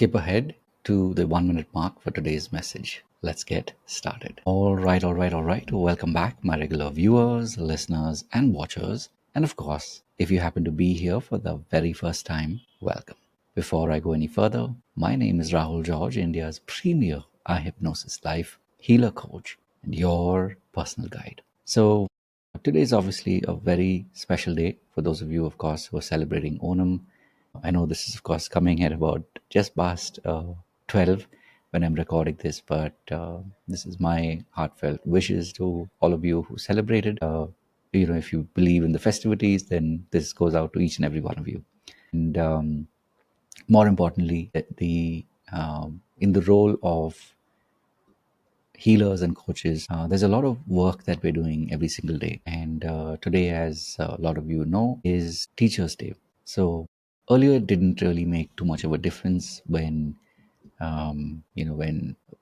skip ahead to the 1 minute mark for today's message. Let's get started. All right. Welcome back, my regular viewers, listeners, and watchers. And of course, if you happen to be here for the very first time, welcome. Before I go any further, my name is Rahul George, India's premier eye hypnosis life healer coach and your personal guide. So, today is obviously a very special day for those of you, of course, who are celebrating Onam. I know this is, of course, coming at about just past 12 when I'm recording this, but this is my heartfelt wishes to all of you who celebrated. If you believe in the festivities, then this goes out to each and every one of you. And more importantly, the in the role of healers and coaches, there's a lot of work that we're doing every single day. And today, as a lot of you know, is Teachers' Day. So earlier, it didn't really make too much of a difference when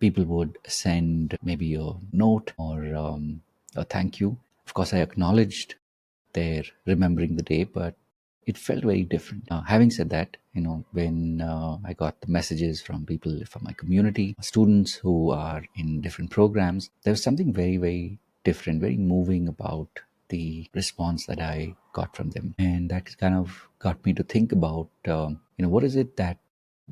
people would send maybe a note or a thank you. Of course, I acknowledged their remembering the day, but it felt very different. Having said that, when I got the messages from people from my community, students who are in different programs, there was something very, very different, very moving about the response that I got from them. And that kind of got me to think about, what is it that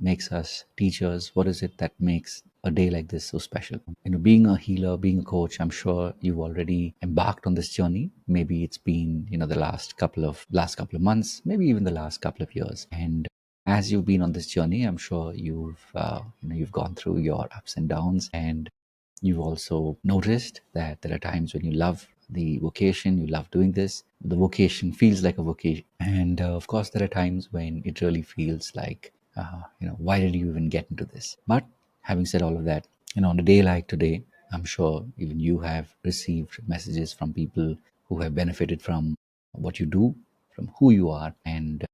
makes us teachers? What is it that makes a day like this so special? Being a healer, being a coach, I'm sure you've already embarked on this journey. Maybe it's been, the last couple of months, maybe even the last couple of years. And as you've been on this journey, I'm sure you've gone through your ups and downs, and you've also noticed that there are times when you love the vocation, you love doing this. The vocation feels like a vocation. And of course, there are times when it really feels like, why did you even get into this? But having said all of that, on a day like today, I'm sure even you have received messages from people who have benefited from what you do, from who you are, and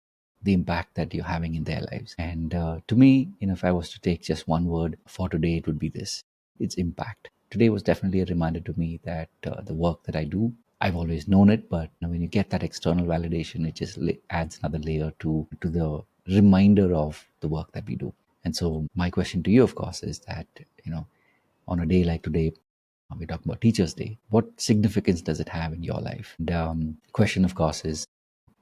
the impact that you're having in their lives. And to me, if I was to take just one word for today, it would be this: it's impact. Today was definitely a reminder to me that the work that I do, I've always known it, but when you get that external validation, it just adds another layer to the reminder of the work that we do. And so, my question to you, of course, is that on a day like today, we talk about Teachers' Day. What significance does it have in your life? And question, of course, is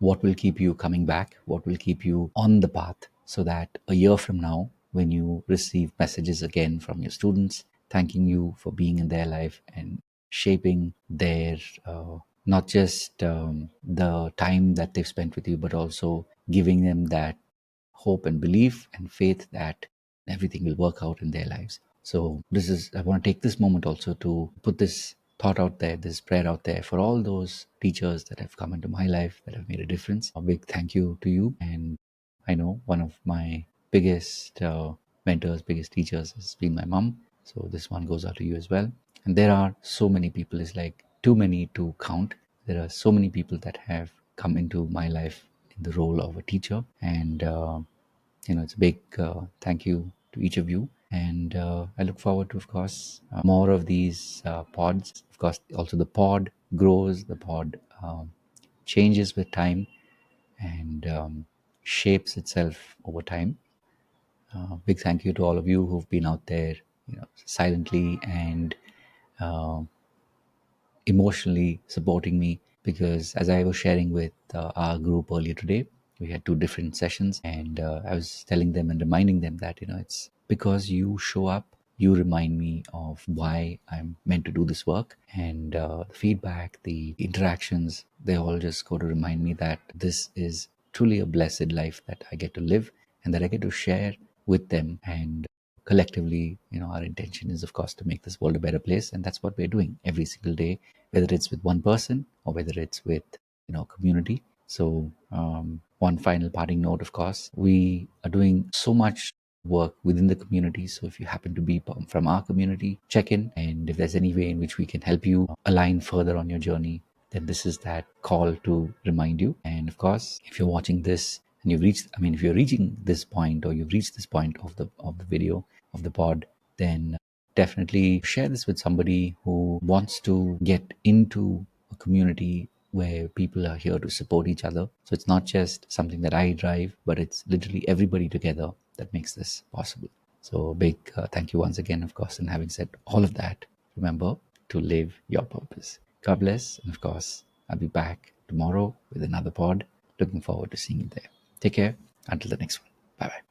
what will keep you coming back? What will keep you on the path so that a year from now, when you receive messages again from your students, thanking you for being in their life and shaping their not just the time that they've spent with you, but also giving them that hope and belief and faith that everything will work out in their lives. So I want to take this moment also to put this thought out there, this prayer out there for all those teachers that have come into my life that have made a difference. A big thank you to you. And I know one of my biggest mentors, biggest teachers has been my mom. So this one goes out to you as well. And there are so many people, it's like too many to count. There are so many people that have come into my life in the role of a teacher. And it's a big thank you to each of you. And I look forward to, of course, more of these pods. Of course, also the pod grows, the pod changes with time and shapes itself over time. Big thank you to all of you who've been out there, silently and uh, emotionally supporting me, because as I was sharing with our group earlier today, we had two different sessions, and I was telling them and reminding them that it's because you show up, you remind me of why I'm meant to do this work. And the feedback, the interactions, they all just go to remind me that this is truly a blessed life that I get to live and that I get to share with them. And collectively, our intention is, of course, to make this world a better place, and that's what we're doing every single day, whether it's with one person or whether it's with community. So one final parting note, of course, we are doing so much work within the community. So if you happen to be from our community, check in, and if there's any way in which we can help you align further on your journey, then this is that call to remind you. And of course, if you're watching this and if you're reaching this point, or you've reached this point of the video, of the pod, then definitely share this with somebody who wants to get into a community where people are here to support each other. So it's not just something that I drive, but it's literally everybody together that makes this possible. So, big thank you once again, of course. And having said all of that, remember to live your purpose. God bless. And of course, I'll be back tomorrow with another pod. Looking forward to seeing you there. Take care. Until the next one. Bye bye.